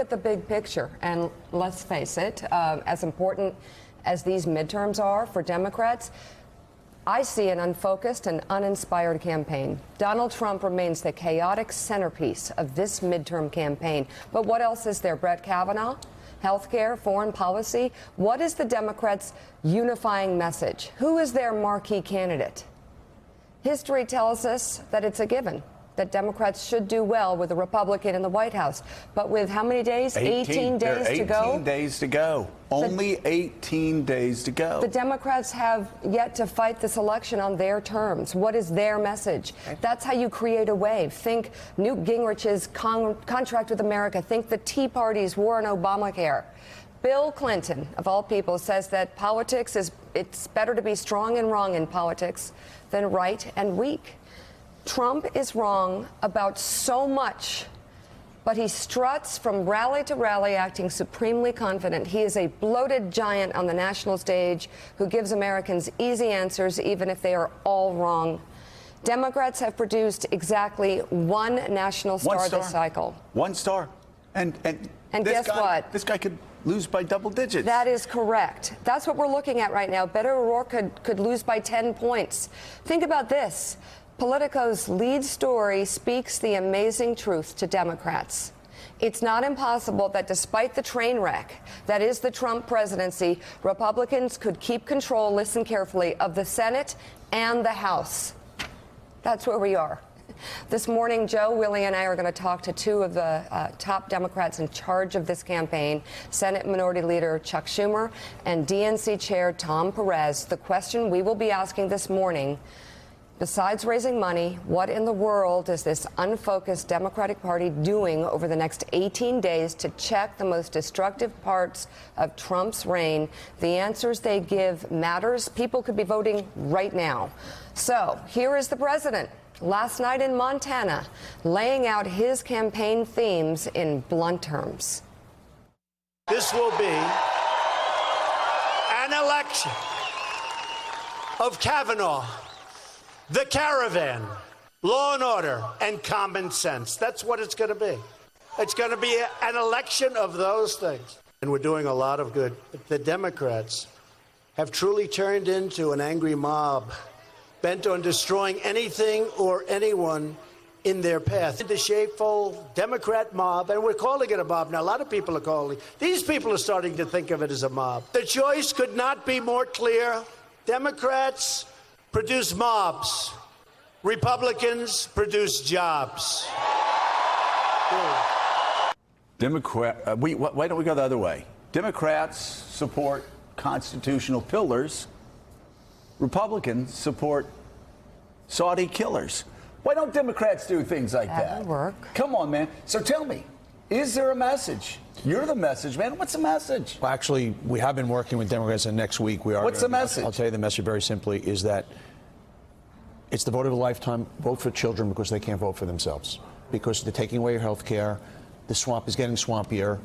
at the big picture, and let's face it, as important as these midterms are for Democrats, I see an unfocused and uninspired campaign. Donald Trump remains the chaotic centerpiece of this midterm campaign. But what else is there? Brett Kavanaugh? Healthcare, foreign policy? What is the Democrats' unifying message? Who is their marquee candidate? History tells us that it's a given that Democrats should do well with a Republican in the White House. But with how many days? 18 days to go? 18 days to go. Only 18 days to go. The Democrats have yet to fight this election on their terms. What is their message? That's how you create a wave. Think Newt Gingrich's contract with America. Think the Tea Party's war on Obamacare. Bill Clinton, of all people, says that politics it's better to be strong and wrong in politics than right and weak. Trump is wrong about so much, but he struts from rally to rally, acting supremely confident. He is a bloated giant on the national stage who gives Americans easy answers, even if they are all wrong. Democrats have produced exactly one national star this cycle. One star. And guess what? This guy could lose by double digits. That is correct. That's what we're looking at right now. Beto O'Rourke could lose by 10 points. Think about this. Politico's lead story speaks the amazing truth to Democrats. It's not impossible that despite the train wreck that is the Trump presidency, Republicans could keep control, listen carefully, of the Senate and the House. That's where we are. This morning, Joe, Willie, and I are going to talk to two of the top Democrats in charge of this campaign, Senate Minority Leader Chuck Schumer and DNC Chair Tom Perez. The question we will be asking this morning: besides raising money, what in the world is this unfocused Democratic Party doing over the next 18 days to check the most destructive parts of Trump's reign? The answers they give matters. People could be voting right now. So here is the president last night in Montana, laying out his campaign themes in blunt terms. This will be an election of Kavanaugh, the caravan, law and order, and common sense. That's what it's going to be. It's going to be an election of those things. And we're doing a lot of good. The Democrats have truly turned into an angry mob, bent on destroying anything or anyone in their path. The shameful Democrat mob, and we're calling it a mob now. A lot of people are calling. These people are starting to think of it as a mob. The choice could not be more clear. Democrats produce mobs. Republicans produce jobs. Why don't we go the other way? Democrats support constitutional pillars. Republicans support Saudi killers. Why don't Democrats do things like that? That would work. Come on, man. So tell me, is there a message? You're the message, man. What's the message? Well, actually, we have been working with Democrats, and next week we are. What's the message? I'll tell you the message very simply is that it's the vote of a lifetime. Vote for children because they can't vote for themselves. Because they're taking away your health care. The swamp is getting swampier.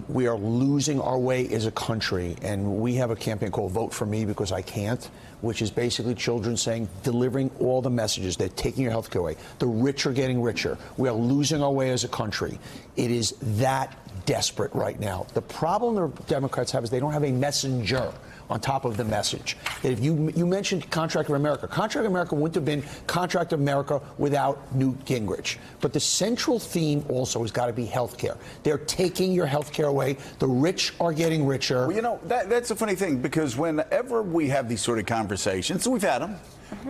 We are losing our way as a country, and we have a campaign called Vote for Me Because I Can't, which is basically children saying, delivering all the messages. They're taking your health care away. The rich are getting richer. We are losing our way as a country. It is that desperate right now. The problem the Democrats have is they don't have a messenger on top of the message. That if you mentioned Contract of America. Contract of America wouldn't have been Contract of America without Newt Gingrich. But the central theme also has got to be health care. They're taking your health care away. The rich are getting richer. Well, you know, that's a funny thing, because whenever we have these sort of conversations, and we've had them,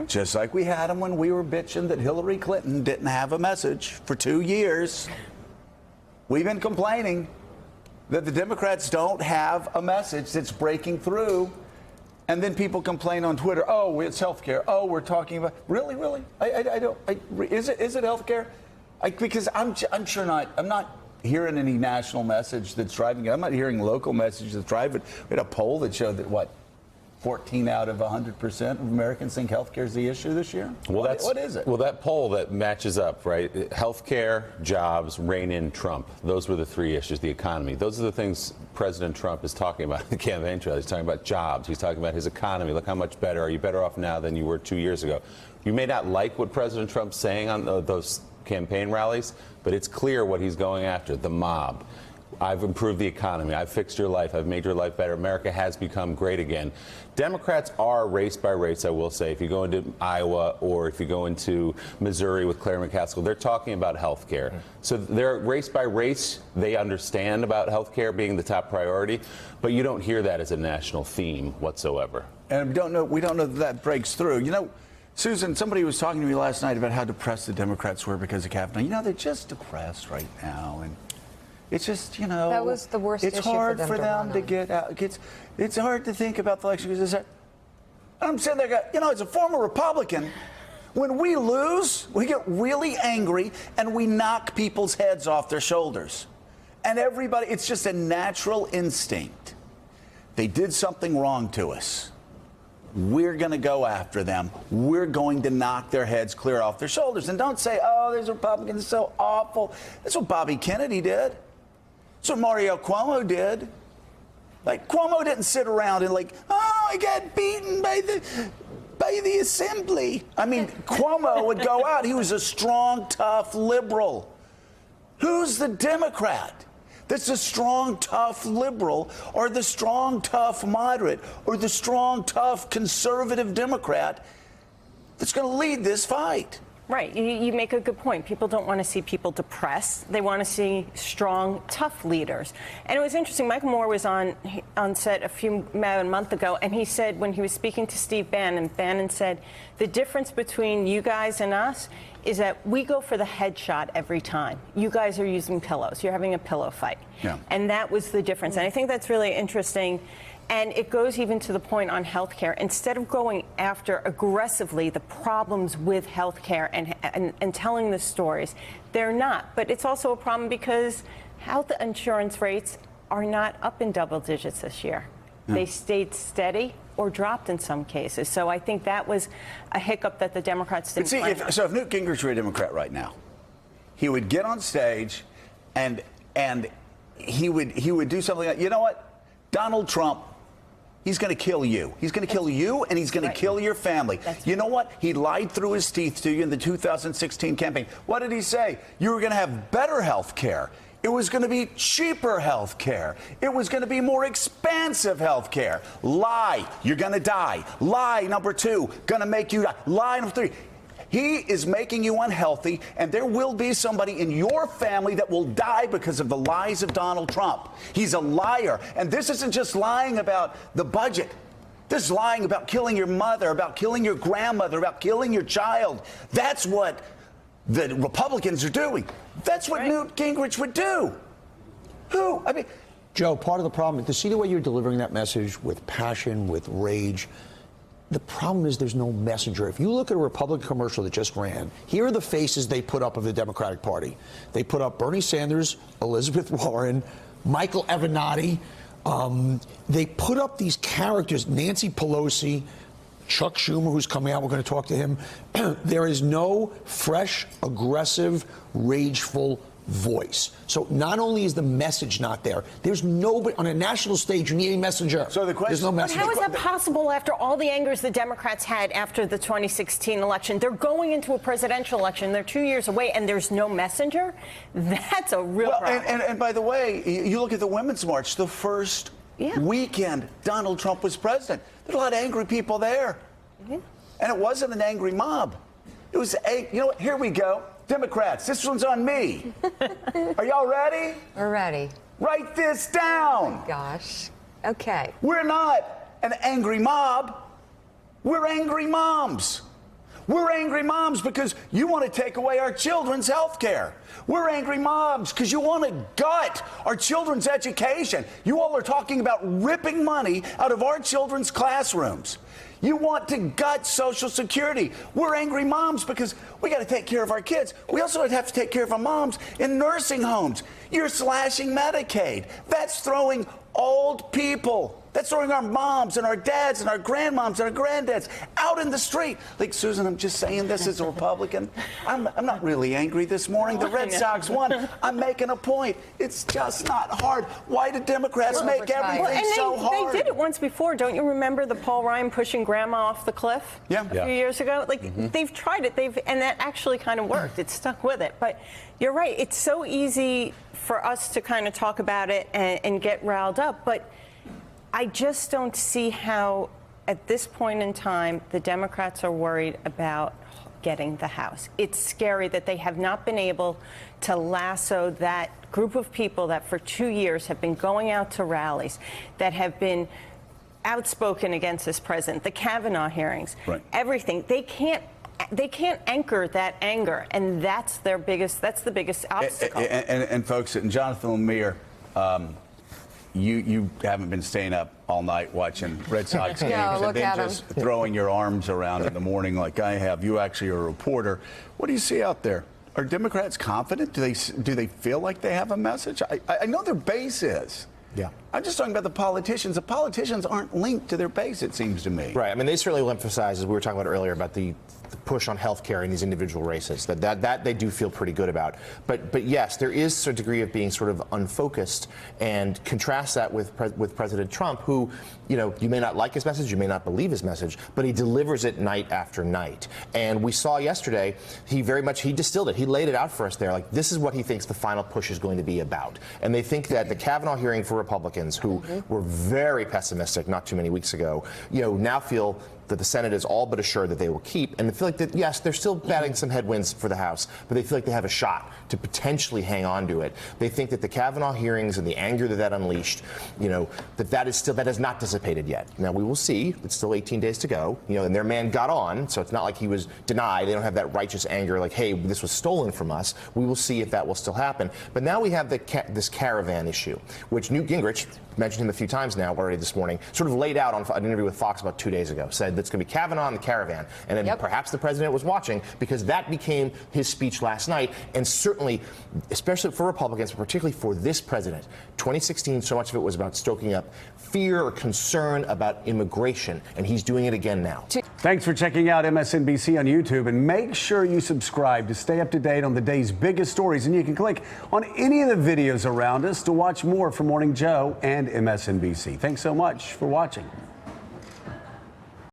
just like we had them when we were bitching that Hillary Clinton didn't have a message for 2 years. We've been complaining that the Democrats don't have a message that's breaking through. And then people complain on Twitter, oh, it's health care. Oh, we're talking about, really? I don't, is it health care? Because I'm not hearing any national message that's driving it. I'm not hearing local message that's driving it. We had a poll that showed that, 14 out of 100% of Americans think health care is the issue this year? Well, what is it? Well, that poll that matches up, right? Health care, jobs, rein in Trump. Those were the three issues, the economy. Those are the things President Trump is talking about in the campaign trail. He's talking about jobs. He's talking about his economy. Look how much better. Are you better off now than you were 2 years ago? You may not like what President Trump's saying on those campaign rallies, but it's clear what he's going after, the mob. I've improved the economy. I've fixed your life. I've made your life better. America has become great again. Democrats are race by race, I will say. If you go into Iowa or if you go into Missouri with Claire McCaskill, they're talking about health care. So they're race by race. They understand about health care being the top priority, but you don't hear that as a national theme whatsoever. And we don't know that breaks through. You know, Susan, somebody was talking to me last night about how depressed the Democrats were because of Kavanaugh. You know, they're just depressed right now, and it's just, you know, that was the worst issue it's hard for them to get out. It's hard to think about the election because I'm sitting there, you know, as a former Republican, when we lose, we get really angry and we knock people's heads off their shoulders. And everybody, it's just a natural instinct. They did something wrong to us. We're going to go after them. We're going to knock their heads clear off their shoulders. And don't say, oh, these Republicans are so awful. That's what Bobby Kennedy did. That's what Mario Cuomo did. Like, Cuomo didn't sit around and like, oh, I got beaten by the assembly. I mean, Cuomo would go out. He was a strong, tough liberal. Who's the Democrat that's a strong, tough liberal, or the strong, tough moderate, or the strong, tough conservative Democrat that's going to lead this fight? Right. You make a good point. People don't want to see people depressed. They want to see strong, tough leaders. And it was interesting. Michael Moore was on set a month ago, and he said when he was speaking to Steve Bannon said, the difference between you guys and us is that we go for the headshot every time. You guys are using pillows. You're having a pillow fight. Yeah. And that was the difference. And I think that's really interesting. And it goes even to the point on health care. Instead of going after aggressively the problems with health care and telling the stories, they're not. But it's also a problem because health insurance rates are not up in double digits this year. Yeah. They stayed steady or dropped in some cases. So I think that was a hiccup that the Democrats didn't plan on. So if Newt Gingrich were a Democrat right now, he would get on stage and he would do something like, you know what, Donald Trump, he's going to kill you. He's going to kill you, and he's going to kill your family. You know what? He lied through his teeth to you in the 2016 campaign. What did he say? You were going to have better health care. It was going to be cheaper health care. It was going to be more expansive health care. Lie, you're going to die. Lie, number two, going to make you die. Lie, number three. He is making you unhealthy, and there will be somebody in your family that will die because of the lies of Donald Trump. He's a liar. And this isn't just lying about the budget. This is lying about killing your mother, about killing your grandmother, about killing your child. That's what the Republicans are doing. That's what Newt Gingrich would do. Who? I mean, Joe, part of the problem, to see the way you're delivering that message with passion, with rage, the problem is there's no messenger. If you look at a Republican commercial that just ran, here are the faces they put up of the Democratic Party. They put up Bernie Sanders, Elizabeth Warren, Michael Avenatti. They put up these characters, Nancy Pelosi, Chuck Schumer, who's coming out. We're going to talk to him. There is no fresh, aggressive, rageful voice. So not only is the message not there, there's nobody on a national stage. You need a messenger. So the question, there's no messenger. But how is that possible after all the angers the Democrats had after the 2016 election? They're going into a presidential election. They're 2 years away, and there's no messenger? That's a real problem. And by the way, you look at the Women's March, the first weekend Donald Trump was president. There's a lot of angry people there. And it wasn't an angry mob. It was you know what? Here we go. Democrats, this one's on me. Are y'all ready? We're ready. Write this down. Oh, gosh. Okay. We're not an angry mob. We're angry moms. We're angry moms because you want to take away our children's health care. We're angry moms because you want to gut our children's education. You all are talking about ripping money out of our children's classrooms. You want to gut Social Security. We're angry moms because we got to take care of our kids. We also have to take care of our moms in nursing homes. You're slashing Medicaid. That's throwing old people That's throwing our moms and our dads and our grandmoms and our granddads out in the street. Like, Susan, I'm just saying this as a Republican. I'm not really angry this morning. The Red Sox won. I'm making a point. It's just not hard. Why do Democrats make everything so hard? They did it once before. Don't you remember the Paul Ryan pushing grandma off the cliff a few years ago? Like, they've tried it. And that actually kind of worked. It stuck with it. But you're right. It's so easy for us to kind of talk about it and get riled up. But I just don't see how, at this point in time, the Democrats are worried about getting the House. It's scary that they have not been able to lasso that group of people that for 2 years have been going out to rallies, that have been outspoken against this president, the Kavanaugh hearings, everything. They can't anchor that anger, and that's the biggest obstacle. And folks, and Jonathan Lemire, you haven't been staying up all night watching Red Sox games and then just throwing your arms around in the morning like I have. You actually are a reporter. What do you see out there? Are Democrats confident? Do they feel like they have a message? I know their base is. Yeah. I'm just talking about the politicians. The politicians aren't linked to their base, it seems to me. Right. I mean, they certainly will emphasize, as we were talking about earlier, about the push on health care in these individual races, that they do feel pretty good about. But yes, there is a degree of being sort of unfocused, and contrast that with President Trump, who, you know, you may not like his message, you may not believe his message, but he delivers it night after night. And we saw yesterday, he distilled it. He laid it out for us there. Like, this is what he thinks the final push is going to be about. And they think that the Kavanaugh hearing for Republicans, who were very pessimistic not too many weeks ago, you know, now feel that the Senate is all but assured that they will keep. And they feel like that, yes, they're still batting some headwinds for the House, but they feel like they have a shot to potentially hang on to it. They think that the Kavanaugh hearings and the anger that unleashed, you know, that has not dissipated yet. Now, we will see. It's still 18 days to go. You know, and their man got on, so it's not like he was denied. They don't have that righteous anger like, hey, this was stolen from us. We will see if that will still happen. But now we have this caravan issue, which Newt Gingrich, mentioned him a few times now already this morning, sort of laid out on an interview with Fox about 2 days ago, said that's going to be Kavanaugh and the caravan. And then perhaps the president was watching, because that became his speech last night. And certainly, especially for Republicans, but particularly for this president, 2016, so much of it was about stoking up fear or concern about immigration. And he's doing it again now. Thanks for checking out MSNBC on YouTube, and make sure you subscribe to stay up to date on the day's biggest stories. And you can click on any of the videos around us to watch more from Morning Joe and MSNBC. Thanks so much for watching.